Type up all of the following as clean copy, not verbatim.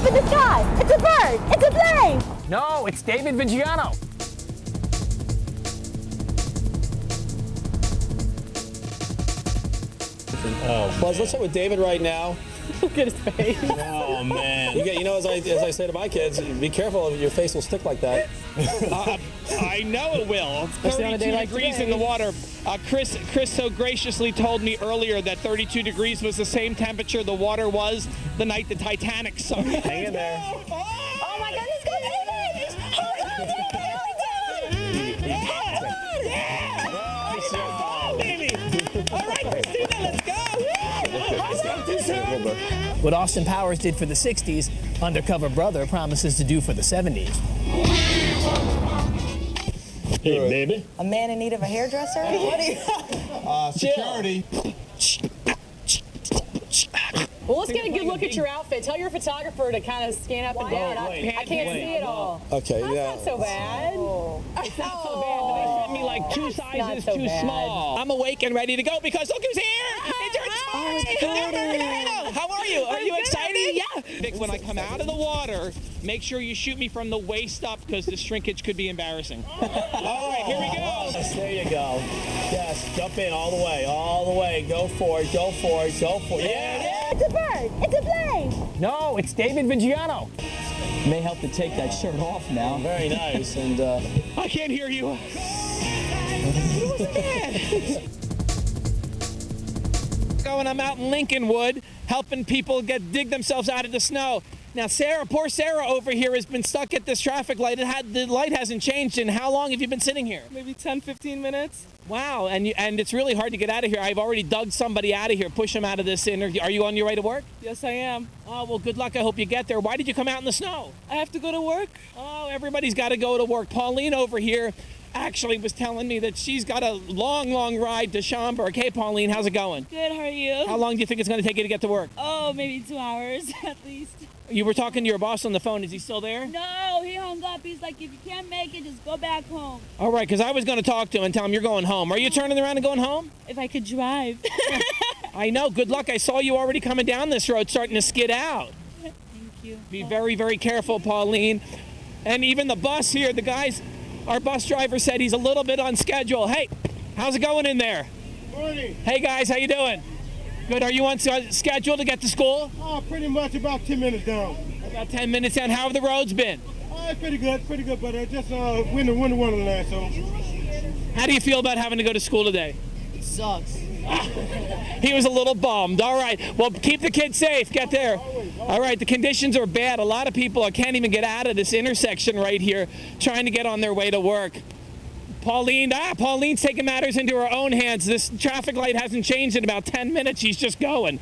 in the sky. It's a bird. It's a plane. No, it's David Viggiano. Buzz, let's start with David right now. Look at his face. Oh man! You know, as I say to my kids, be careful, your face will stick like that. I know it will. Especially on a 32 day like degrees today. in the water. Chris so graciously told me earlier that 32 degrees was the same temperature the water was the night the Titanic sunk. Hang in there. Oh my goodness, go David! Hold on, David! All right, Christina, let's go. What Austin Powers did for the 60s, Undercover Brother promises to do for the 70s. Hey, baby. A man in need of a hairdresser? What are you? Security. Well, let's get a good look at your outfit. Tell your photographer to kind of scan up and down. I can't see it all. Okay, That's yeah. not so bad. It's not so bad, but they sent me like two sizes so too bad. small. I'm awake and ready to go because look who's here! It's George. How are you? Are you excited? Yeah. Vic, when I come out of the water, make sure you shoot me from the waist up because the shrinkage could be embarrassing. All right, here we go. Yes, there you go. Yes, jump in all the way, all the way. Go for it, go for it, go for it. Yeah. It's a bird. It's a plane. No, it's David Viggiano. May help to take that shirt off now. Very nice. And I can't hear you. It wasn't bad. And I'm out in Lincolnwood helping people dig themselves out of the snow. Now, poor Sarah over here has been stuck at this traffic light. The light hasn't changed. And how long have you been sitting here? Maybe 10, 15 minutes. Wow, and it's really hard to get out of here. I've already dug somebody out of here, push them out of this interview. Are you on your way to work? Yes, I am. Oh, well, good luck. I hope you get there. Why did you come out in the snow? I have to go to work. Oh, everybody's got to go to work. Pauline over here actually was telling me that she's got a long ride to Schaumburg. Hey, Pauline, how's it going? Good, how are you? How long do you think it's going to take you to get to work? Oh, maybe 2 hours at least. You were talking to your boss on the phone. Is he still there? No, he hung up. He's like, if you can't make it, just go back home. All right, because I was going to talk to him and tell him you're going home. Are you turning around and going home? If I could drive. I know. Good luck. I saw you already coming down this road starting to skid out. Thank you. Be very, very careful, Pauline. And even the bus here, our bus driver said he's a little bit on schedule. Hey, how's it going in there? Morning. Hey, guys, how you doing? Good. Are you on schedule to get to school? Oh, pretty much about 10 minutes down. About 10 minutes down. How have the roads been? Oh, pretty good, but just winter wonderland, so. How do you feel about having to go to school today? It sucks. He was a little bummed. All right. Well, keep the kids safe. Get there. All right. The conditions are bad. A lot of people can't even get out of this intersection right here trying to get on their way to work. Pauline's taking matters into her own hands. This traffic light hasn't changed in about 10 minutes. She's just going.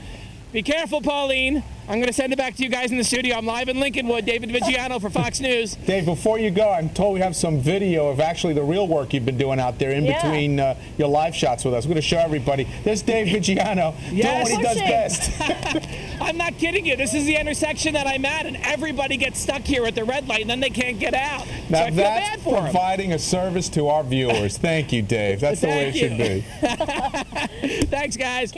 Be careful, Pauline. I'm going to send it back to you guys in the studio. I'm live in Lincolnwood. David Viggiano for Fox News. Dave, before you go, I'm told we have some video of actually the real work you've been doing out there in between your live shots with us. We're going to show everybody. There's Dave Viggiano doing what he does best. I'm not kidding you. This is the intersection that I'm at, and everybody gets stuck here at the red light, and then they can't get out. Now so I feel bad that's for providing a service to our viewers. Thank you, Dave. That's the way it should be. Thanks, guys.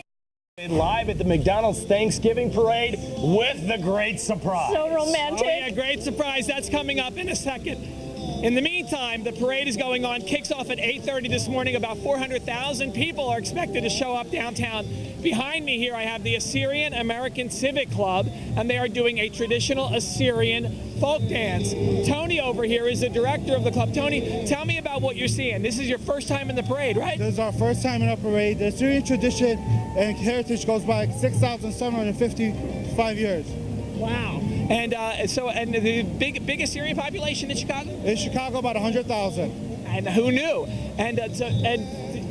Live at the McDonald's Thanksgiving Parade with the great surprise. So romantic. Oh, yeah, great surprise. That's coming up in a second. In the meantime, the parade is going on. Kicks off at 8:30 this morning. About 400,000 people are expected to show up downtown. Behind me here, I have the Assyrian American Civic Club, and they are doing a traditional Assyrian folk dance. Tony over here is the director of the club. Tony, tell me about what you're seeing. This is your first time in the parade, right? This is our first time in our parade. The Assyrian tradition and heritage goes back 6,755 years. Wow. And the big Assyrian population in Chicago? In Chicago, about 100,000. And who knew? And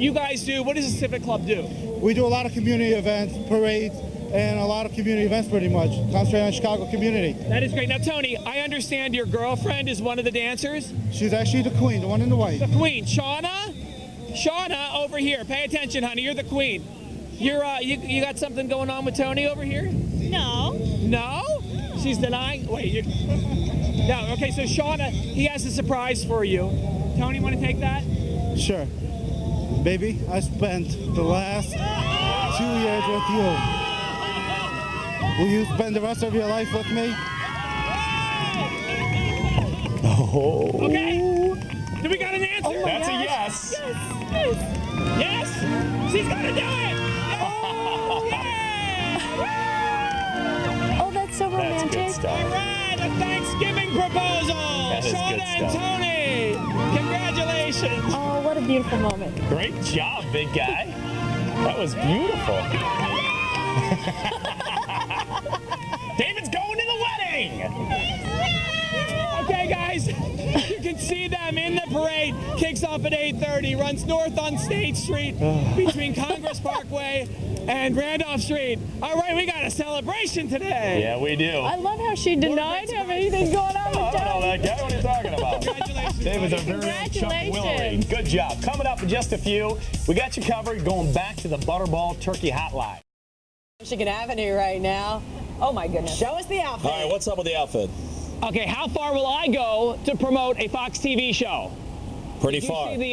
you guys do, what does the Civic Club do? We do a lot of community events, parades, and a lot of community events pretty much. Concentrate on Chicago community. That is great. Now, Tony, I understand your girlfriend is one of the dancers? She's actually the queen, the one in the white. The queen. Shauna? Shauna, over here. Pay attention, honey. You're the queen. You got something going on with Tony over here? No. No? She's denying? Wait, no, okay, so Shauna, he has a surprise for you. Tony, want to take that? Sure. Baby, I spent the last 2 years with you. Will you spend the rest of your life with me? Okay. Do we got an answer? Oh That's gosh. a yes. Yes. Yes. She's gonna do it. Oh, yeah. Oh, that's so That's romantic. good stuff. All right, a Thanksgiving proposal. That is Shauna good and stuff. Tony. Congratulations. Oh, what a beautiful moment. Great job, big guy. That was beautiful. David's going to the wedding. Okay, guys, you can see them in the parade. Kicks off at 8:30, runs north on State Street between Congress Parkway and Randolph Street. All right, we got a celebration today. Yeah, we do. I love how she denied him anything going on I with don't know Daddy. that guy. What are you talking about? Congratulations. David's a buddy. very own Chuck Willery. Congratulations. Good job. Coming up in just a few, we got you covered going back to the Butterball Turkey Hotline. Michigan Avenue right now. Oh my goodness. Show us the outfit. All right, what's up with the outfit? Okay, how far will I go to promote a Fox TV show? Pretty Did you far. see the,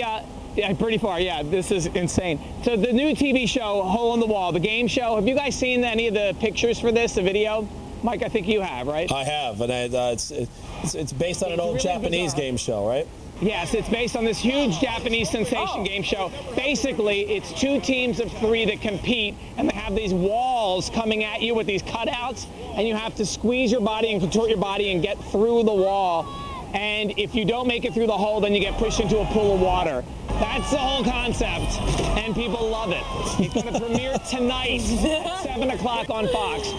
yeah, pretty far, yeah. This is insane. So the new TV show, Hole in the Wall, the game show. Have you guys seen any of the pictures for this, the video? Mike, I think you have, right? I have, and it's based on an old really Japanese bizarre. game show, right? Yes, it's based on this huge Japanese sensation game show. Basically, it's two teams of three that compete, and they have these walls coming at you with these cutouts, and you have to squeeze your body and contort your body and get through the wall. And if you don't make it through the hole, then you get pushed into a pool of water. That's the whole concept, and people love it. It's going to premiere tonight, 7 o'clock on Fox.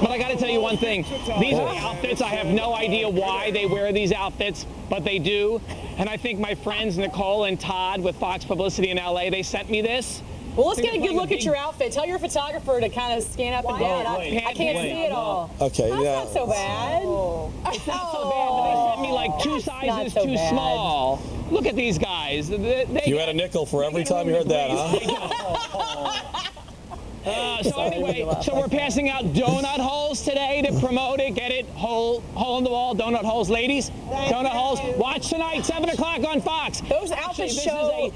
But I got to tell you one thing. These are the outfits. I have no idea why they wear these outfits, but they do. And I think my friends Nicole and Todd with Fox Publicity in LA, they sent me this. Well, let's get a good look at your outfit. Tell your photographer to kind of scan up and down. I can't see it all. Okay, That's yeah. not so bad. It's not so bad, but they sent me like two sizes so too bad. small. Look at these guys. You had a nickel for every time you heard that, huh? So anyway, so we're passing out donut holes today to promote it. Get it? Hole in the wall, donut holes. Ladies, donut holes. Watch tonight, 7 o'clock on Fox. Those outfits show.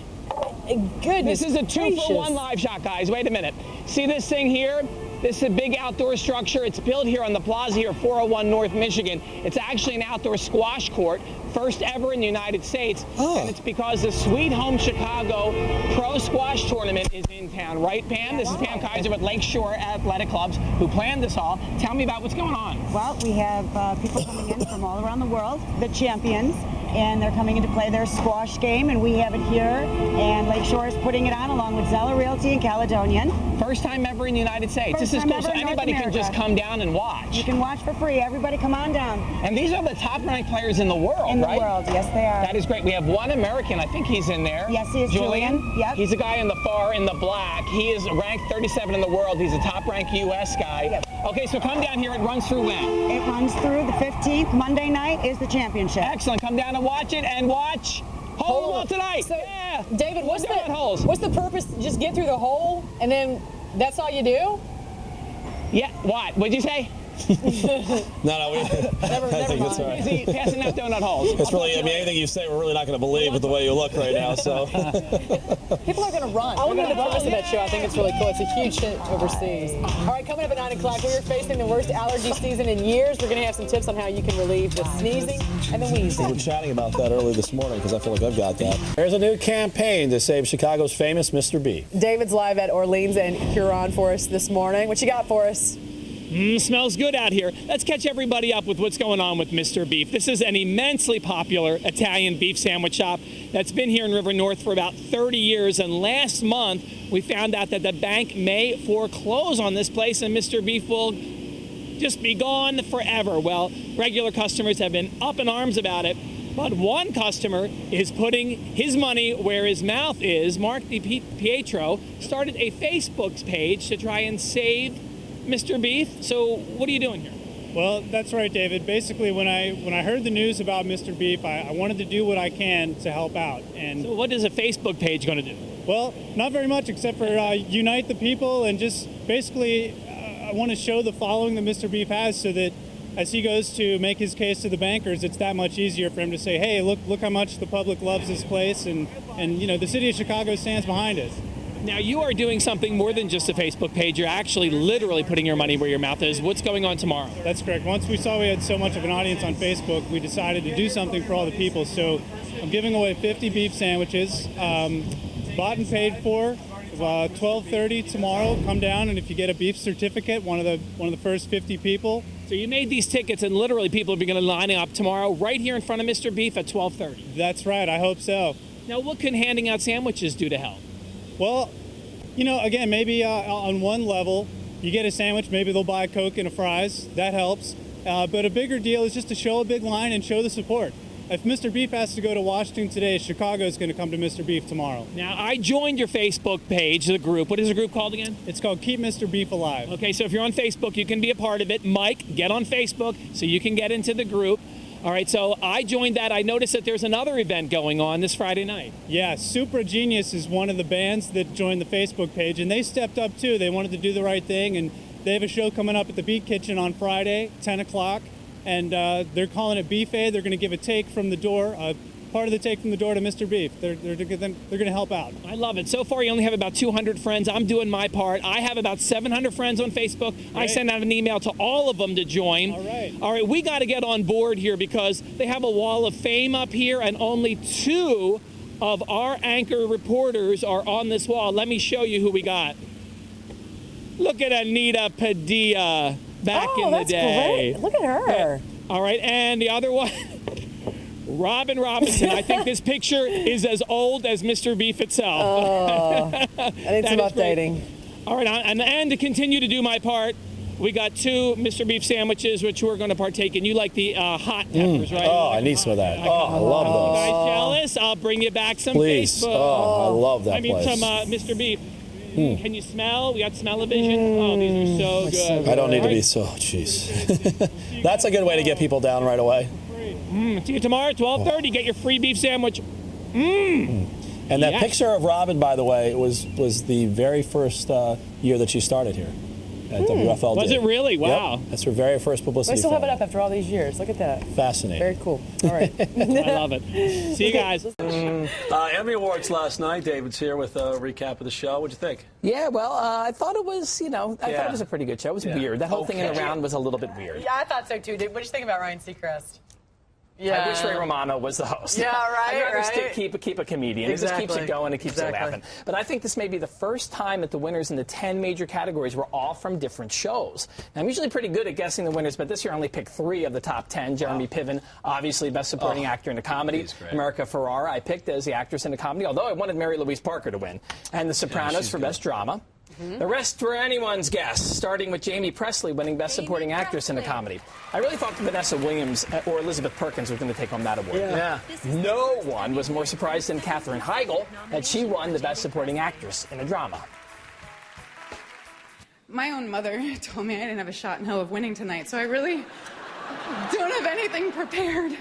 Goodness. This is a 2-for-1 gracious. live shot, guys. Wait a minute. See this thing here? This is a big outdoor structure. It's built here on the plaza here, 401 North Michigan. It's actually an outdoor squash court, first ever in the United States. And it's because the Sweet Home Chicago Pro Squash Tournament is in town, right, Pam? This is Pam Kaiser with Lakeshore Athletic Clubs, who planned this all. Tell me about what's going on. Well, we have people coming in from all around the world, the champions, and they're coming in to play their squash game, and we have it here, and Lakeshore is putting it on along with Zeller Realty and Caledonian. First time ever in the United States. First This is time cool, ever so in North anybody can just America. come down and watch. You can watch for free. Everybody come on down. And these are the top-ranked players in the world, In the right? world, yes they are. That is great. We have one American, I think he's in there. Yes, he is, Julian. Yep. He's a guy in the far in the black. He is ranked 37 in the world. He's a top-ranked U.S. guy. Yep. Okay, so come down here. It runs through when? It runs through the 15th. Monday night is the championship. Excellent. Come down and watch it, and watch Hole in the Wall tonight. So, yeah. David, what's holes. the purpose? Just get through the hole, and then that's all you do? Yeah. What? What'd you say? No, Never I think it's all right. Easy, passing out donut holes. It's really, I mean, anything you say, we're really not going to believe with the way you look right now, so. People are going to run. I want to know the purpose of that show. I think it's really cool. It's a huge hit overseas. All right, coming up at 9 o'clock, we are facing the worst allergy season in years. We're going to have some tips on how you can relieve the sneezing and the We wheezing. were chatting about that early this morning because I feel like I've got that. There's a new campaign to save Chicago's famous Mr. B. David's live at Orleans and Huron for us this morning. What you got for us? Smells good out here. Let's catch everybody up with what's going on with Mr. Beef. This is an immensely popular Italian beef sandwich shop that's been here in River North for about 30 years. And last month, we found out that the bank may foreclose on this place and Mr. Beef will just be gone forever. Well, regular customers have been up in arms about it. But one customer is putting his money where his mouth is. Mark DiPietro started a Facebook page to try and save Mr. Beef. So what are you doing here? Well, that's right, David. Basically, when I heard the news about Mr. Beef, I wanted to do what I can to help out. And so what is a Facebook page going to do? Well, not very much except for unite the people and just basically I want to show the following that Mr. Beef has so that as he goes to make his case to the bankers, it's that much easier for him to say, hey, look how much the public loves this place and you know, the city of Chicago stands behind us. Now, you are doing something more than just a Facebook page. You're actually literally putting your money where your mouth is. What's going on tomorrow? That's correct. Once we saw we had so much of an audience on Facebook, we decided to do something for all the people. So I'm giving away 50 beef sandwiches, bought and paid for. 12:30 tomorrow. Come down, and if you get a beef certificate, one of the first 50 people. So you made these tickets, and literally people are going to line up tomorrow right here in front of Mr. Beef at 12:30. That's right. I hope so. Now, what can handing out sandwiches do to help? Well, you know, again, maybe on one level, you get a sandwich, maybe they'll buy a Coke and a fries. That helps. But a bigger deal is just to show a big line and show the support. If Mr. Beef has to go to Washington today, Chicago's going to come to Mr. Beef tomorrow. Now, I joined your Facebook page, the group. What is the group called again? It's called Keep Mr. Beef Alive. Okay, so if you're on Facebook, you can be a part of it. Mike, get on Facebook so you can get into the group. All right, so I joined that. I noticed that there's another event going on this Friday night. Yeah, Super Genius is one of the bands that joined the Facebook page, and they stepped up too. They wanted to do the right thing, and they have a show coming up at the Beat Kitchen on Friday, 10 o'clock. And they're calling it Beef Aid. They're going to give a take from the door, part of the take from the door to Mr. Beef. They're going to help out. I love it. So far, you only have about 200 friends. I'm doing my part. I have about 700 friends on Facebook. Right. I send out an email to all of them to join. All right, we got to get on board here because they have a wall of fame up here, and only 2 of our anchor reporters are on this wall. Let me show you who we got. Look at Anita Padilla. Back in the day. Great. Look at her. All right, and the other one, Robin Robinson. I think this picture is as old as Mr. Beef itself. Oh, I need some updating. All right, and to continue to do my part, we got 2 Mr. Beef sandwiches, which we're going to partake in. You like the hot peppers, right? Oh, I need some of that. Oh, I love those. You guys jealous? I'll bring you back some Please. Facebook. Oh, I love that place. Some Mr. Beef. Can you smell? We got smell-o-vision. Oh, these are so good. I don't need to be so, jeez. That's a good way to get people down right away. See you tomorrow at 12:30. Get your free beef sandwich. And that picture of Robin, by the way, was the very first year that she started here at WFLD. Was it really? Wow. Yep. That's her very first publicity. I still have it up after all these years. Look at that. Fascinating. Very cool. All right. I love it. See you guys. Emmy Awards last night. David's here with a recap of the show. What'd you think? Yeah, well, I thought it was, I thought it was a pretty good show. It was weird. That whole thing in the round was a little bit weird. Yeah, I thought so too. What did you think about Ryan Seacrest? Yeah. I wish Ray Romano was the host. Yeah, right. I'd rather keep a comedian. Exactly. It just keeps it going. It keeps it laughing. But I think this may be the first time that the winners in the 10 major categories were all from different shows. Now, I'm usually pretty good at guessing the winners, but this year I only picked 3 of the top 10. Jeremy Piven, obviously Best Supporting Actor in a Comedy. America Ferrara, I picked as the actress in a comedy, although I wanted Mary Louise Parker to win. And The Sopranos for Best Drama. The rest were anyone's guess, starting with Jamie Presley winning Best Supporting Actress in a Comedy. I really thought that Vanessa Williams or Elizabeth Perkins were going to take home that award. Yeah. No one was more surprised than Katherine Heigl that she won the Best Supporting Actress in a Drama. My own mother told me I didn't have a shot in hell of winning tonight, so I really don't have anything prepared.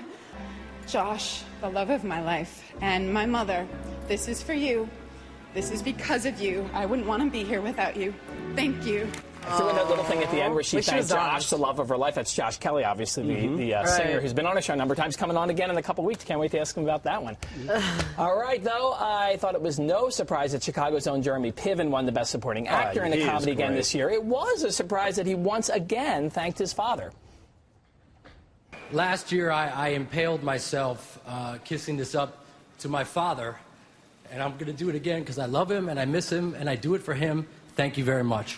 Josh, the love of my life, and my mother, this is for you. This is because of you. I wouldn't want to be here without you. Thank you. I threw in that little thing at the end where she thanked Josh, the love of her life. That's Josh Kelly, obviously, the singer who's been on a show a number of times, coming on again in a couple weeks. Can't wait to ask him about that one. All right, though, I thought it was no surprise that Chicago's own Jeremy Piven won the Best Supporting Actor in a Comedy again this year. It was a surprise that he once again thanked his father. Last year, I impaled myself kissing this up to my father. And I'm going to do it again because I love him and I miss him and I do it for him. Thank you very much.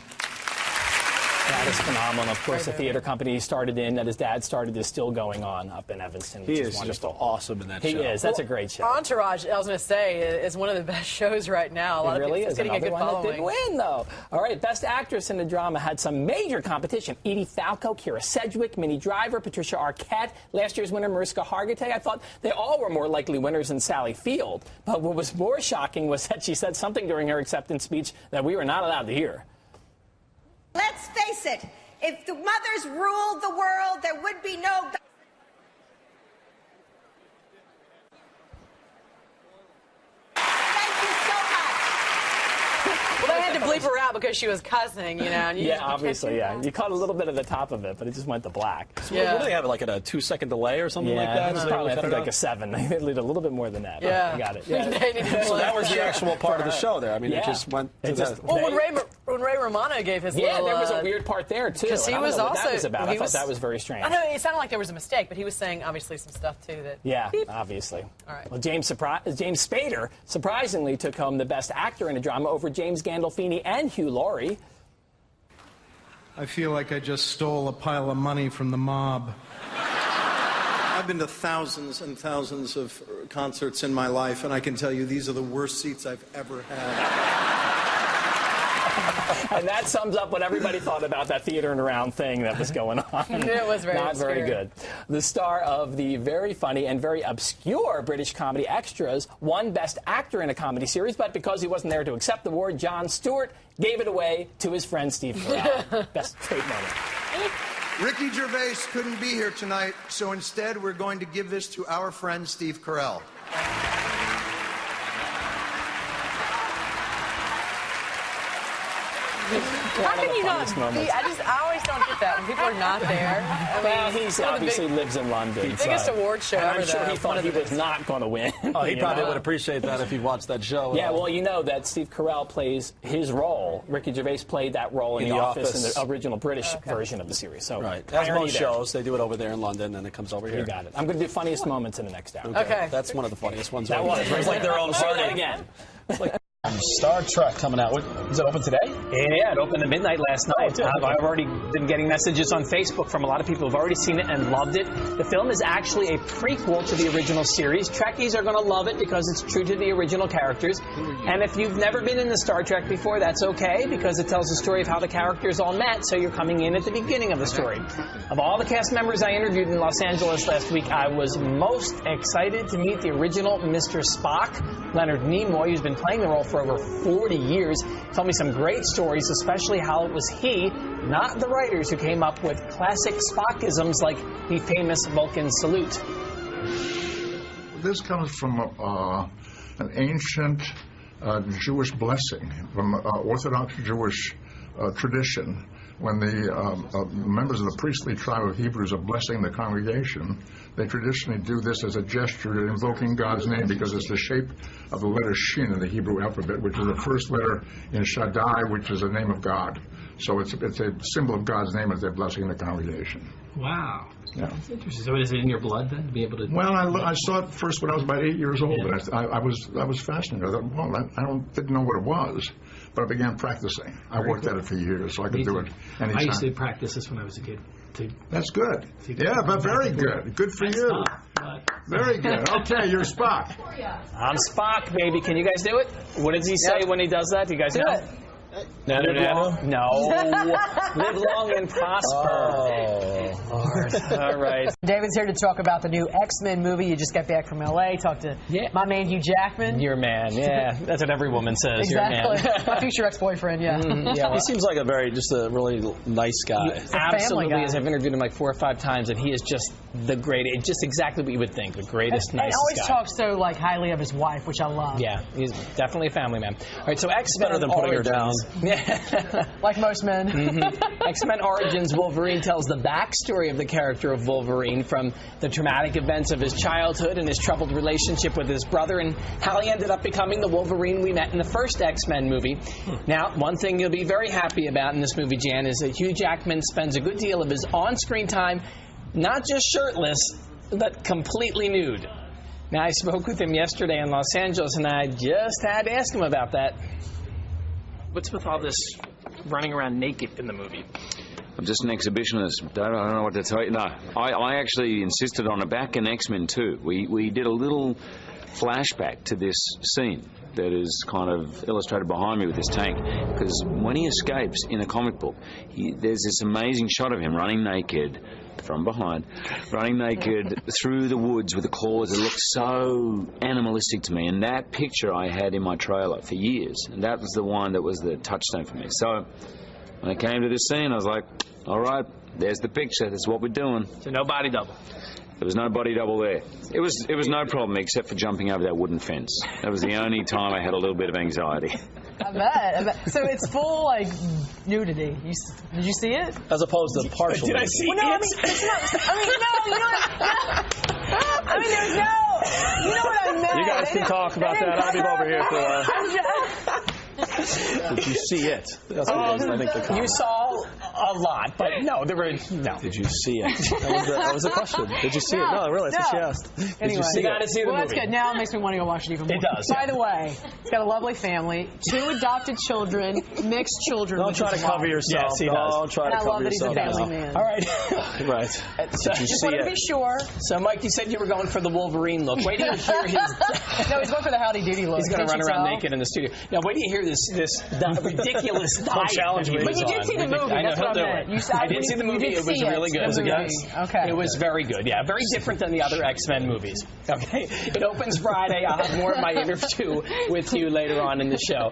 That is phenomenal. Of course, the theater company he started in, that his dad started, is still going on up in Evanston, which is wonderful. Just awesome in that show. He is. That's a great show. Entourage, I was going to say, is one of the best shows right now. A lot it really of is. getting a good one following. That didn't win, though. All right, Best Actress in a Drama had some major competition. Edie Falco, Kira Sedgwick, Minnie Driver, Patricia Arquette, last year's winner, Mariska Hargitay. I thought they all were more likely winners than Sally Field. But what was more shocking was that she said something during her acceptance speech that we were not allowed to hear. Let's face it. If the mothers ruled the world, there would be no... Well, they had to bleep her out because she was cussing, you know. And you Yeah, just, you obviously, can't do yeah. that. You caught a little bit of the top of it, but it just went to black. So what do they have, like a 2-second delay or something like that? It's probably, I think, like a 7. They lead a little bit more than that. Yeah. I got it. Yeah. So that was the actual part of the show there. I mean, Yeah. it just went to that. Well, when Ray Romano gave his yeah, little, there was a weird part there, too. because he I don't was know what also that was about. I thought that was very strange. I know, it sounded like there was a mistake, but he was saying, obviously, some stuff, too. That Yeah, beep. obviously. All right. Well, James Spader surprisingly took home the Best Actor in a Drama over James Gandolfini and Hugh Laurie. I feel like I just stole a pile of money from the mob. I've been to thousands and thousands of concerts in my life, and I can tell you these are the worst seats I've ever had. And that sums up what everybody thought about that theater and around thing that was going on. It was very Not very obscure. good. The star of the very funny and very obscure British comedy Extras won Best Actor in a Comedy Series, but because he wasn't there to accept the award, Jon Stewart gave it away to his friend Steve Carell. Best straight moment. Ricky Gervais couldn't be here tonight, so instead we're going to give this to our friend Steve Carell. How can you not be? I always don't get that when people are not there. I Well, mean, he obviously lives in London. biggest award show And ever. I'm sure though. he thought he was not going to win. Oh, he you probably know? would appreciate that if he watched that show. Yeah, well, you know that Steve Carell plays his role. Ricky Gervais played that role in The Office in the original British version of the series. So, right. As irony most there. shows, they do it over there in London, and it comes over here. You got it. I'm going to do funniest moments in the next hour. Okay. That's one of the funniest ones. That right was. there. It's like their own party again. Star Trek coming out. Is it open today? Yeah, it opened at midnight last night. I've already been getting messages on Facebook from a lot of people who've already seen it and loved it. The film is actually a prequel to the original series. Trekkies are going to love it because it's true to the original characters. And if you've never been in the Star Trek before, that's okay because it tells the story of how the characters all met, so you're coming in at the beginning of the story. Of all the cast members I interviewed in Los Angeles last week, I was most excited to meet the original Mr. Spock, Leonard Nimoy, who's been playing the role for over 40 years. Told me some great stories, especially how it was he, not the writers, who came up with classic Spockisms like the famous Vulcan salute. This comes from an ancient Jewish blessing, from Orthodox Jewish tradition. When the members of the priestly tribe of Hebrews are blessing the congregation, they traditionally do this as a gesture invoking God's name because it's the shape of the letter Shin in the Hebrew alphabet, which is the first letter in Shaddai, which is the name of God. So it's a symbol of God's name as they're blessing the congregation. Wow. Yeah. That's interesting. So is it in your blood then to be able to... Well, I saw it first when I was about 8 years old, and I was fascinated. I thought, well, I didn't know what it was, but I began practicing. I worked at it for years, so I could do it anytime. I used to practice this when I was a kid. That's good. Yeah, but very good. Good for you. Very good. Okay, you're Spock. I'm Spock, baby. Can you guys do it? What does he say when he does that? Do you guys know? it. No. Live long and prosper. All right. David's here to talk about the new X-Men movie. You just got back from L.A. Talked to my man Hugh Jackman. Your man, yeah. That's what every woman says. Exactly. Your man. My future ex-boyfriend, yeah. Yeah, He seems like a really nice guy. Absolutely, as I've interviewed him like 4 or 5 times, and he is just the greatest, just exactly what you would think, the greatest, and nicest always guy. talks so like highly of his wife, which I love. Yeah, he's definitely a family man. All right, so X-Men better than putting her down. Yeah. Like most men. X-Men Origins Wolverine tells the backstory of the character of Wolverine, from the traumatic events of his childhood and his troubled relationship with his brother, and how he ended up becoming the Wolverine we met in the first X-Men movie. Now, one thing you'll be very happy about in this movie, Jan, is that Hugh Jackman spends a good deal of his on-screen time not just shirtless, but completely nude. Now, I spoke with him yesterday in Los Angeles, and I just had to ask him about that. What's with all this running around naked in the movie? I'm just an exhibitionist, Dave. I don't know what to tell you. No, I actually insisted on it back in X-Men 2. We did a little flashback to this scene that is kind of illustrated behind me with this tank, because when he escapes in a comic book, there's this amazing shot of him running naked from behind, running naked through the woods with the claws. It looked so animalistic to me, and that picture I had in my trailer for years, and that was the one that was the touchstone for me. So when I came to this scene, I was like, all right, there's the picture. That's what we're doing. So no body double. There was no body double there. It was no problem except for jumping over that wooden fence. That was the only time I had a little bit of anxiety. I bet. So it's full, like, nudity. Did you see it? As opposed to partial. Did I see Well, no, I mean, it's not. I mean, no, you know what? I mean, there's no. You know what I meant. You guys can talk about that. I'll be over here for a while. Did you see it? That's what it is, I think the comment. You saw a lot, but no, there were no. Did you see it? That was a question. Did you see it? No, really, that's what she asked. Did Anyway, you see got to it? see the well, movie. that's good. Now it makes me want to go watch it even more. It does. By the way, it's got a lovely family, 2 adopted children, mixed children. Don't which try to is cover wild. yourself. Yes, he does. Don't try And to I cover love that he's a yourself. family man. All right. Right. So, Did you just see want to it? be sure. So, Mike, you said you were going for the Wolverine look. Wait till you hear his. No, he's going for the howdy doody look. He's going to Can't run you around tell? naked in the studio. Now, wait till you hear this ridiculous diet. challenge me. that But he's you did on. see the movie. I know, That's he'll what do I meant. it. I did see the movie. It was really good. Was it good? Okay. It was very good. Yeah, very different than the other X-Men movies. Okay, it opens Friday. I'll have more of my interview with you later on in the show.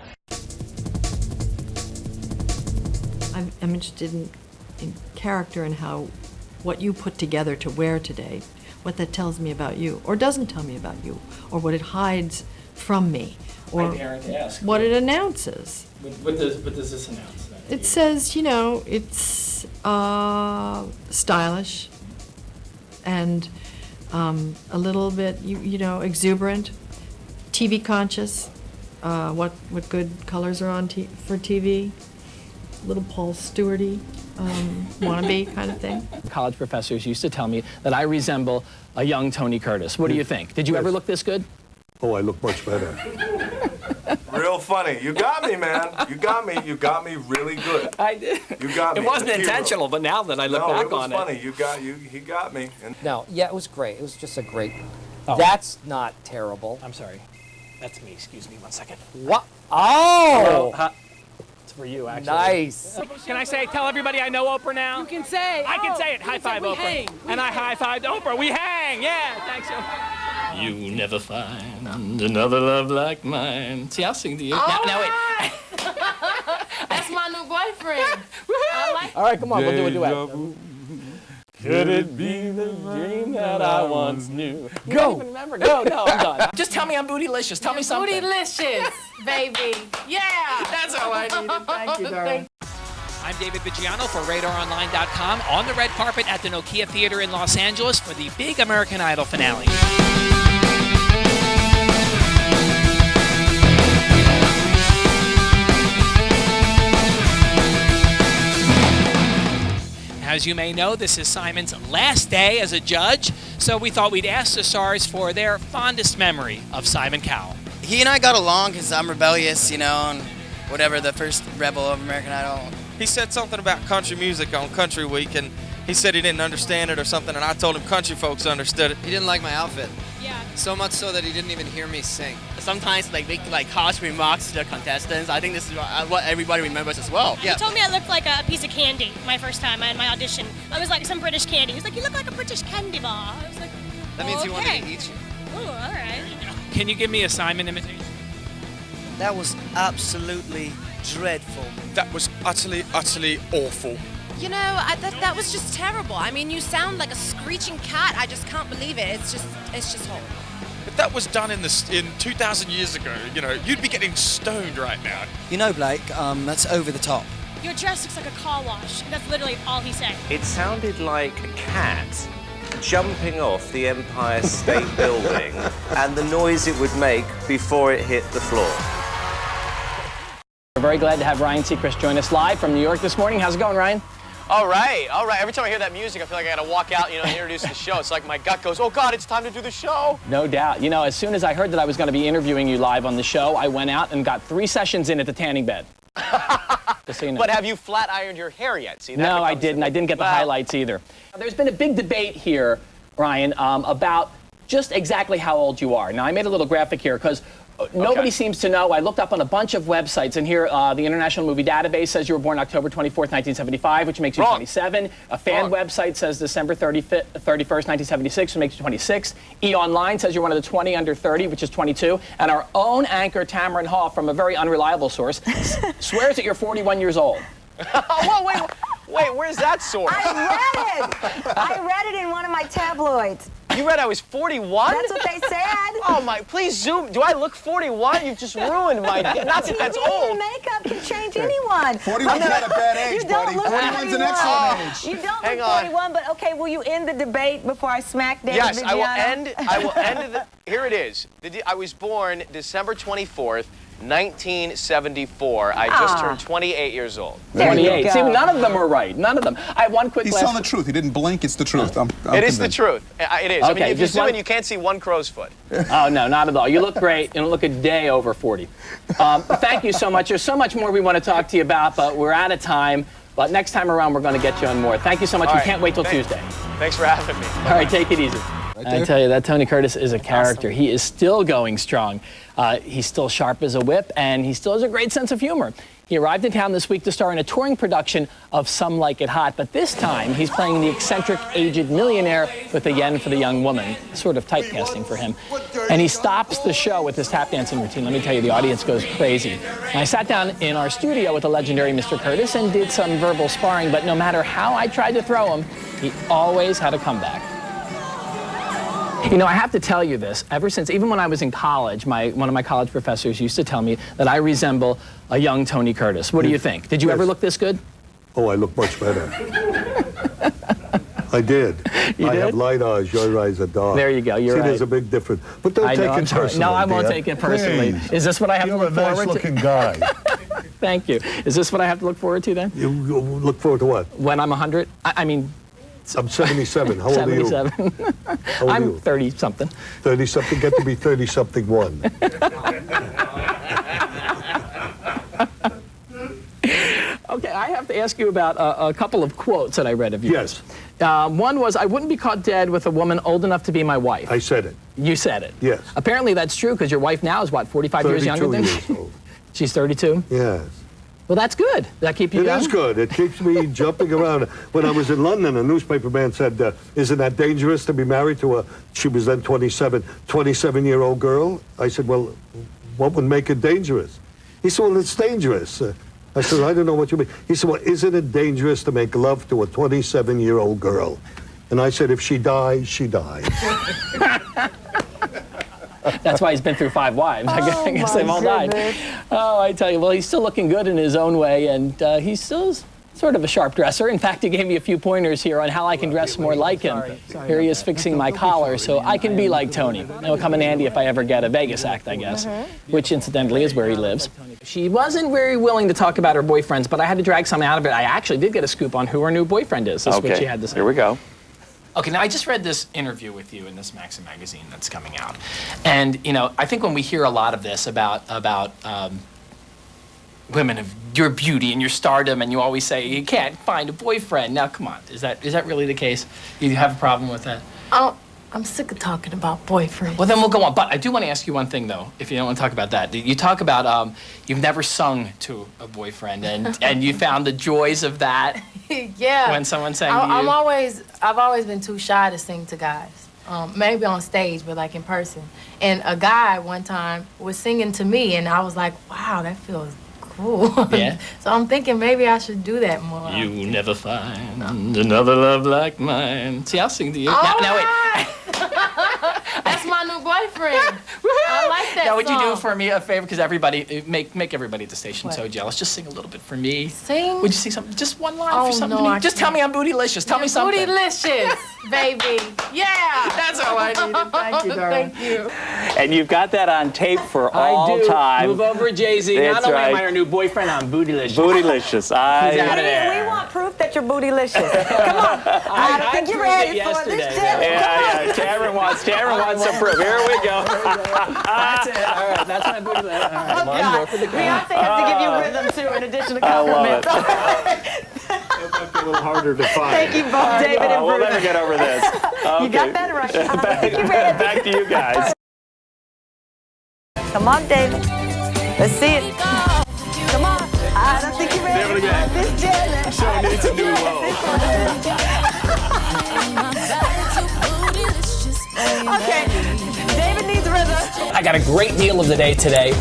I'm interested in character and how what you put together to wear today, what that tells me about you, or doesn't tell me about you, or what it hides from me, or I daren't ask. what it announces. What does this announce? Then? It says, you know, it's stylish and a little bit, you know, exuberant, TV conscious. What good colors are on for TV? Little Paul Stewart-y, wannabe kind of thing. College professors used to tell me that I resemble a young Tony Curtis. What do you think? Did you ever look this good? Oh, I look much better. Real funny. You got me, man. You got me. You got me really good. I did. You got me. It wasn't Hero. intentional, but now that I look no, back it was on funny. You got you. He got me. And No, yeah, it was great. It was just a great. Oh. That's not terrible. I'm sorry. That's me. Excuse me 1 second. What? Oh! It's for you, actually. Nice. Can I tell everybody I know Oprah now? You can say. I can say it. High five Oprah. Hang. And I high fived Oprah. We hang. Yeah, thanks. You never find another love like mine. See, I'll sing to you. Now wait. That's my new boyfriend. I like. All right, come on. We'll do a duet. Could it be the dream that I once knew? You don't even remember. No, I'm done. Just tell me I'm bootylicious. Tell me something. Bootylicious, baby. Yeah. That's all I needed. Thank you, darling. I'm David Viggiano for RadarOnline.com on the red carpet at the Nokia Theater in Los Angeles for the big American Idol finale. As you may know, this is Simon's last day as a judge, so we thought we'd ask the stars for their fondest memory of Simon Cowell. He and I got along because I'm rebellious, you know, and whatever, the first rebel of American Idol. He said something about country music on Country Week, and he said he didn't understand it or something, and I told him country folks understood it. He didn't like my outfit. Yeah. So much so that he didn't even hear me sing. Sometimes make harsh remarks to the contestants. I think this is what everybody remembers as well. He told me I looked like a piece of candy my first time in my audition. I was like some British candy. He was like, you look like a British candy bar. I was like, That means he wanted okay. to eat you. Oh, all right. Can you give me a Simon imitation? That was absolutely dreadful. That was utterly awful. You know, that was just terrible. I mean, you sound like a screeching cat. I just can't believe it. It's just horrible. If that was done in 2,000 years ago, you know, you'd be getting stoned right now. You know, Blake, that's over the top. Your dress looks like a car wash. That's literally all he said. It sounded like a cat jumping off the Empire State Building and the noise it would make before it hit the floor. We're very glad to have Ryan Seacrest join us live from New York this morning. How's it going, Ryan? All right. Every time I hear that music, I feel like I gotta walk out, and introduce the show. It's like my gut goes, oh God, it's time to do the show. No doubt. You know, as soon as I heard that I was going to be interviewing you live on the show, I went out and got 3 sessions in at the tanning bed. Just so you know. But have you flat ironed your hair yet? See, that no, I didn't. I didn't get the highlights either. There's been a big debate here, Ryan, about just exactly how old you are. Now, I made a little graphic here because nobody seems to know. I looked up on a bunch of websites, and here the International Movie Database says you were born October 24th, 1975, which makes you 27. A fan website says December 31st, 1976, which makes you 26. E-Online says you're one of the 20 under 30, which is 22. And our own anchor, Tamron Hall, from a very unreliable source, swears that you're 41 years old. Whoa, wait, where's that source? I read it in one of my tabloids. You read I was 41? That's what they said. Oh my, please zoom. Do I look 41? You've just ruined my, not that that's old. Makeup can change anyone. 41's not a bad age, You don't buddy. look 41's an excellent age. You don't Hang look on. 41, but okay, will you end the debate before I smack David Yes, I Viggiano? will end the, here it is. I was born December 24th, 1974. I just turned 28 years old. 28. See, none of them were right. None of them. I have one quick He's telling the truth. He didn't blink. It's the truth. I'm It is the convinced. truth. It is. I mean, Okay, if you just zoom one- in, you can't see one crow's foot. Oh, no, not at all. You look great. You look a day over 40. Thank you so much. There's so much more we want to talk to you about, but we're out of time. But next time around, we're going to get you on more. Thank you so much. All We right. can't wait till Tuesday. Thanks for having me. All right, take it easy. I tell you, that Tony Curtis is a character. He is still going strong. He's still sharp as a whip, and he still has a great sense of humor. He arrived in town this week to star in a touring production of Some Like It Hot, but this time he's playing the eccentric, aged millionaire with a yen for the young woman, sort of typecasting for him. And he stops the show with his tap dancing routine. Let me tell you, the audience goes crazy. And I sat down in our studio with the legendary Mr. Curtis and did some verbal sparring, but no matter how I tried to throw him, he always had a comeback. You know, I have to tell you this, ever since, even when I was in college, one of my college professors used to tell me that I resemble a young Tony Curtis. What do you think? Did you ever look this good? Oh, I look much better. I did. You I did? have light eyes, your eyes are dark. There you go, you're See, right. there's a big difference. But don't I take know, it I'm sorry. personally, No, I won't dear. take it personally. Please. Is this what I have You're to look a nice forward to? looking guy. Thank you. Is this what I have to look forward to then? You look forward to what? When I'm 100? I mean... I'm 77. How old are you? 77. How old are I'm you? 30-something. 30-something? Get to be 30-something one. Okay, I have to ask you about a couple of quotes that I read of yours. Yes. One was, I wouldn't be caught dead with a woman old enough to be my wife. I said it. You said it. Yes. Apparently that's true, because your wife now is, what, 45 years younger than 32 years old. She's 32? Yes. Well, that's good. Does that keep you young? It is good. It keeps me jumping around. When I was in London, a newspaper man said, isn't that dangerous to be married to she was then 27-year-old girl? I said, well, what would make it dangerous? He said, well, it's dangerous. I said, I don't know what you mean. He said, well, isn't it dangerous to make love to a 27-year-old girl? And I said, if she dies, she dies. That's why he's been through 5 wives. I guess they've all died. Oh, I tell you, well, he's still looking good in his own way, and he's still sort of a sharp dresser. In fact, he gave me a few pointers here on how I can dress more like him. Here he is fixing my collar, so I can be like Tony. It'll come in handy if I ever get a Vegas act, I guess, which incidentally is where he lives. She wasn't very willing to talk about her boyfriends, but I had to drag some out of it. I actually did get a scoop on who her new boyfriend is. That's what she had to say. Here we go. Okay, now I just read this interview with you in this Maxim magazine that's coming out. And, you know, I think when we hear a lot of this about women of your beauty and your stardom, and you always say you can't find a boyfriend. Now, come on, is that really the case? You have a problem with that? Oh, I'm sick of talking about boyfriends. Well, then we'll go on. But I do want to ask you one thing, though, if you don't want to talk about that. You talk about you've never sung to a boyfriend, and you found the joys of that. Yeah. When someone sang to you. I've always been too shy to sing to guys. Maybe on stage, but like in person. And a guy one time was singing to me, and I was like, wow, that feels cool. Yeah. So I'm thinking maybe I should do that more. You'll never find another love like mine. See, I'll sing to you. Now wait. That's my new boyfriend. I like that Now, would you do song. for me a favor? Because everybody, make everybody at the station so jealous. Just sing a little bit for me. Sing? Would you sing something? Just one line Oh, for something no, to me? I Just tell me I'm bootylicious. Tell me something. Bootylicious, baby. Yeah. That's all I needed. Thank you, darling. Thank you. And you've got that on tape for all time. Move over, Jay-Z. That's Not only am I right. her new boyfriend, I'm bootylicious. Bootylicious. He's out of there. We want proof that you're bootylicious. Come on. I don't think you're ready for this. Yeah. Cameron wants some proof. Here we go. That's it. All right, that's my bootylicious. All right, one more for the camera. Beyonce has to give you rhythm, too, in addition to I love compliments. It's a little harder to find. Thank you both, David and We'll Bruce. never get over this. You got that right. I don't think you're ready. Back to you guys. Come on, David. Let's see it. Come on. I don't think you're ready. Do it again. This jelly. Show needs a new Okay. David needs rhythm. I got a great deal of the day today.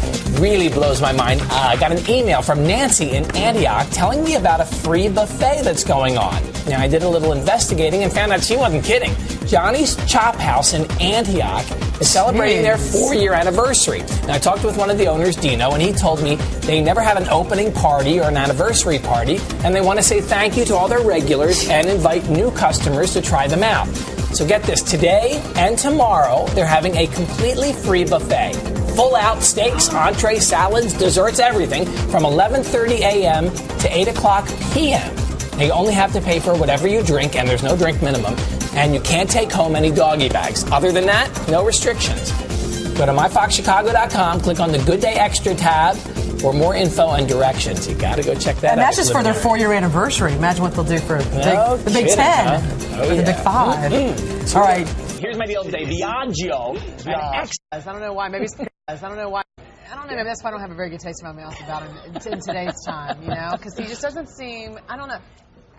really blows my mind. I got an email from Nancy in Antioch telling me about a free buffet that's going on. Now, I did a little investigating and found out she wasn't kidding. Johnny's Chop House in Antioch is celebrating their 4-year anniversary. Now, I talked with one of the owners, Dino, and he told me they never have an opening party or an anniversary party, and they want to say thank you to all their regulars and invite new customers to try them out. So get this, today and tomorrow, they're having a completely free buffet. Full-out steaks, entrees, salads, desserts, everything from 11:30 a.m. to 8 o'clock p.m. Now, you only have to pay for whatever you drink, and there's no drink minimum, and you can't take home any doggy bags. Other than that, no restrictions. Go to myfoxchicago.com, click on the Good Day Extra tab for more info and directions. You got to go check that out. And that's just for their 4-year anniversary. Imagine what they'll do for the Big 10 or the Big 5. All right. Here's my deal of the day. Viaggio. I don't know why. Maybe I don't know why. I don't know. Maybe that's why I don't have a very good taste in my mouth about him in today's time, you know? Because he just doesn't seem, I don't know.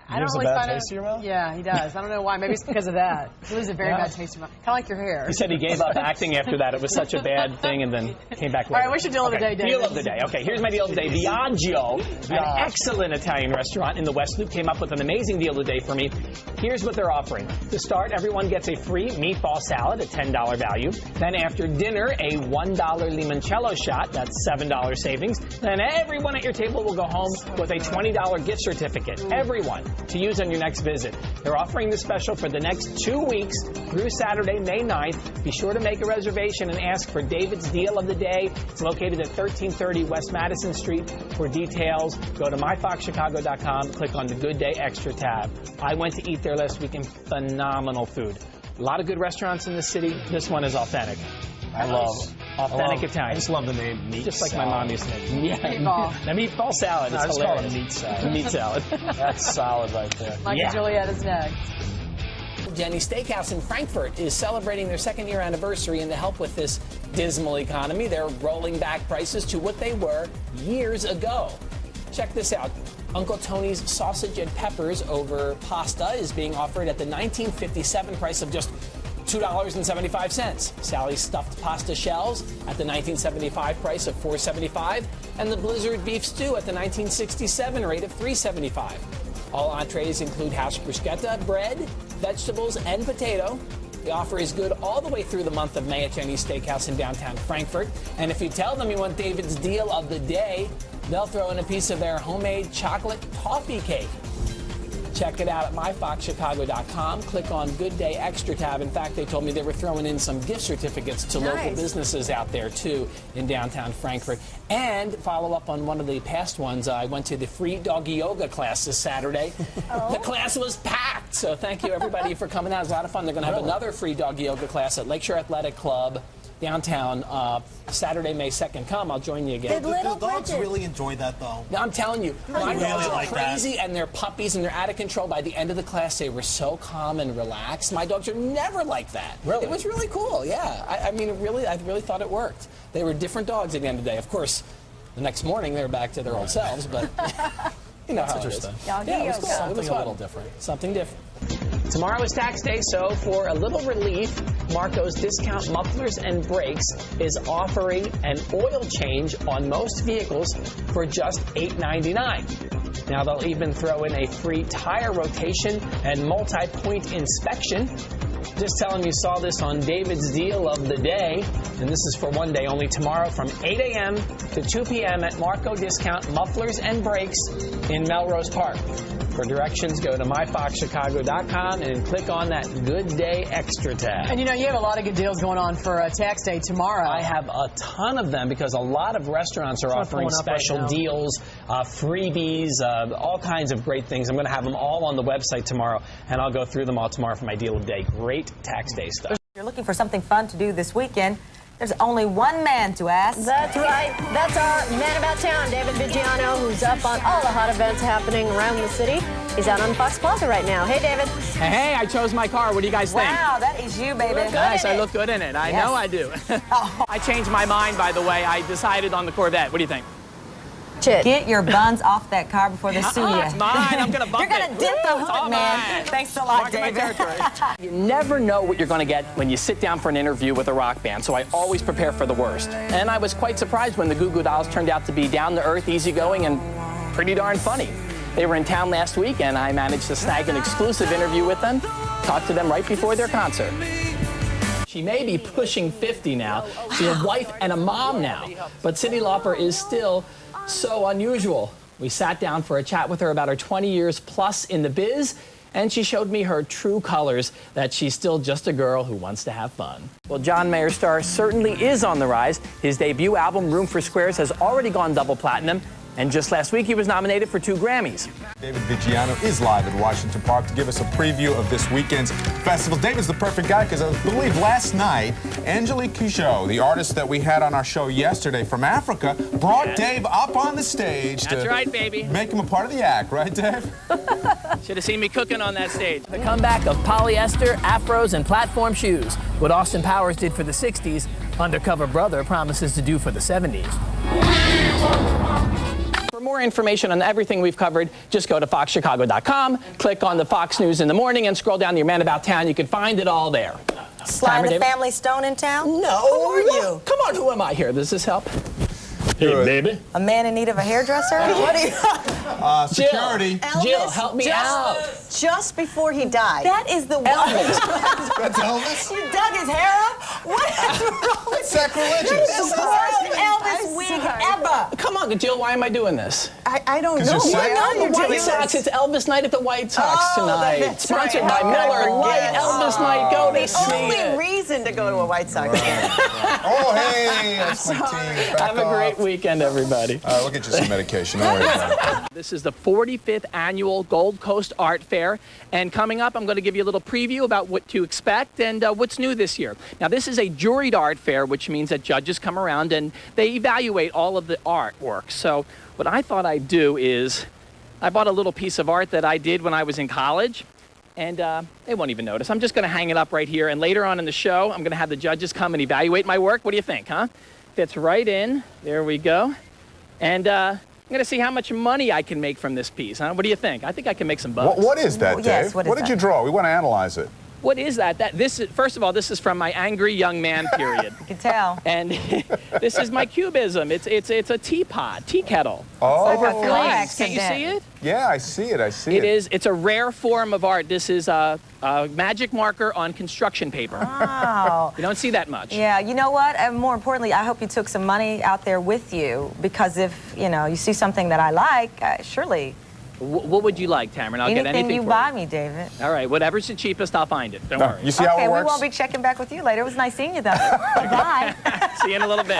I don't really find taste in your mouth? Yeah, he does. I don't know why. Maybe it's because of that. He leaves a very bad taste in your mouth. Kind of like your hair. He said he gave up acting after that. It was such a bad thing, and then came back later. All right, what's your deal of the day, David? Deal of the day. Okay, here's my deal of the day. Viaggio, an excellent Italian restaurant in the West Loop, came up with an amazing deal of the day for me. Here's what they're offering. To start, everyone gets a free meatball salad at $10 value. Then after dinner, a $1 limoncello shot. That's $7 savings. Then everyone at your table will go home with a $20 gift certificate. Everyone to use on your next visit. They're offering this special for the next 2 weeks through Saturday, May 9th. Be sure to make a reservation and ask for David's Deal of the Day. It's located at 1330 West Madison Street. For details, go to myfoxchicago.com, click on the Good Day Extra tab. I went to eat there last weekend. Phenomenal food. A lot of good restaurants in the city. This one is authentic. I love authentic Italian. I just love the name meat Just like salad. my mom used to make. Yeah, the meatball salad is I just call hilarious. it meat salad. Meat salad. That's solid right there. Mike and Juliet is next. Jenny's Steakhouse in Frankfurt is celebrating their 2nd-year anniversary, and to help with this dismal economy, they're rolling back prices to what they were years ago. Check this out. Uncle Tony's sausage and peppers over pasta is being offered at the 1957 price of just $2.75. Sally's stuffed pasta shells at the 1975 price of $4.75, and the Blizzard beef stew at the 1967 rate of $3.75. All entrees include hash bruschetta, bread, vegetables, and potato. The offer is good all the way through the month of May at Jenny's Steakhouse in downtown Frankfurt. And if you tell them you want David's Deal of the Day, they'll throw in a piece of their homemade chocolate toffee cake. Check it out at myfoxchicago.com. Click on Good Day Extra tab. In fact, they told me they were throwing in some gift certificates to local businesses out there, too, in downtown Frankfurt. And follow up on one of the past ones, I went to the free doggy yoga class this Saturday. The class was packed, so thank you, everybody, for coming out. It was a lot of fun. They're going to have another free doggy yoga class at Lakeshore Athletic Club downtown Saturday, May 2nd. Come, I'll join you again. The dogs really enjoy that, though. I'm telling you, my Really dogs are like that. crazy, and they're puppies, and they're out of control. By the end of the class, they were so calm and relaxed. My dogs are never like that. Really? It was really cool, yeah. I mean, I really thought it worked. They were different dogs at the end of the day. Of course, the next morning, they were back to their old selves, but you know how it is. Yeah, it was cool. It was fun. A little different. Something different. Tomorrow is tax day, so for a little relief, Marco's Discount Mufflers and Brakes is offering an oil change on most vehicles for just $8.99. Now, they'll even throw in a free tire rotation and multi-point inspection. Just tell them you saw this on David's Deal of the Day, and this is for one day only tomorrow from 8 a.m. to 2 p.m. at Marco Discount Mufflers and Brakes in Melrose Park. For directions, go to myfoxchicago.com and click on that Good Day Extra tab. And you know, you have a lot of good deals going on for tax day tomorrow. I have a ton of them because a lot of restaurants are offering special deals, freebies, all kinds of great things. I'm going to have them all on the website tomorrow, and I'll go through them all tomorrow for my deal of the day. Great tax day stuff. If you're looking for something fun to do this weekend, there's only one man to ask. That's right. That's our man about town, David Viggiano, who's up on all the hot events happening around the city. He's out on Fox Plaza right now. Hey, David. Hey, I chose my car. What do you guys think? Wow, that is you, baby. Nice, I look good in it. I know I do. I changed my mind, by the way. I decided on the Corvette. What do you think? watch it. Get your buns off that car before they sue you. It's mine. I'm going to bump You're going to dip the hood, man. Thanks a lot, David. You never know what you're going to get when you sit down for an interview with a rock band, so I always prepare for the worst. And I was quite surprised when the Goo Goo Dolls turned out to be down-to-earth, easygoing, and pretty darn funny. They were in town last week, and I managed to snag an exclusive interview with them, talk to them right before their concert. She may be pushing 50 now. She's a wife and a mom now, but Cyndi Lauper is still so unusual. We sat down for a chat with her about her 20 years plus in the biz, and she showed me her true colors, that she's still just a girl who wants to have fun. Well, John Mayer's star certainly is on the rise. His debut album, Room for Squares, has already gone double platinum, and just last week he was nominated for 2 Grammys. David Viggiano is live at Washington Park to give us a preview of this weekend's festival. David's the perfect guy because I believe last night, Angelique Kidjo, the artist that we had on our show yesterday from Africa, brought Dave up on the stage. That's right, baby. Make him a part of the act, right, Dave? Should have seen me cooking on that stage. The comeback of polyester, afros, and platform shoes. What Austin Powers did for the 60s, Undercover Brother promises to do for the 70s. For more information on everything we've covered, just go to foxchicago.com, click on the Fox News in the Morning, and scroll down to your Man About Town. You can find it all there. Slide the Family Stone in town? No. Who are you? Come on, who am I here? Does this help? Hey, baby. A man in need of a hairdresser? What are you? Security. Jill, help me out. Just before he died. That is the Elvis. That's Elvis? You dug his hair up? What is wrong with you? Sacrilegious. This is the worst Elvis wig ever. Come on, Jill, why am I doing this? I don't know. Why The White Sox. It's Elvis night at the White Sox tonight. That's Sponsored right. by Miller Lite. Elvis night. Go to see Only it. reason to go to a White Sox game. Oh, hey, that's my team. Back Have a great off. weekend, everybody. We'll get you some medication. Don't worry about it. This is the 45th annual Gold Coast Art Fair, and coming up, I'm going to give you a little preview about what to expect and what's new this year. Now, this is a juried art fair, which means that judges come around and they evaluate all of the artwork. So what I thought I'd do is I bought a little piece of art that I did when I was in college, and they won't even notice. I'm just going to hang it up right here, and later on in the show, I'm going to have the judges come and evaluate my work. What do you think, huh? Fits right in. There we go. And I'm going to see how much money I can make from this piece. Huh? What do you think? I think I can make some bucks. What is that, Dave? Yes, what did you draw? We want to analyze it. What is that? This is, first of all, this is from my angry young man period. You can tell. And this is my cubism. It's a teapot, tea kettle. Oh. Over Like a flames. flax Can you see cadet. it? Yeah, I see it. I see it. It's a rare form of art. This is a magic marker on construction paper. Wow. You don't see that much. Yeah, you know what? And more importantly, I hope you took some money out there with you, because if, you see something that I like, surely. What would you like, Tamron? I'll get anything you for buy you. me, David. All right, whatever's the cheapest, I'll find it. Don't worry. You see how it Okay, works? we won't be checking back with you later. It was nice seeing you, though. Bye. See you in a little bit.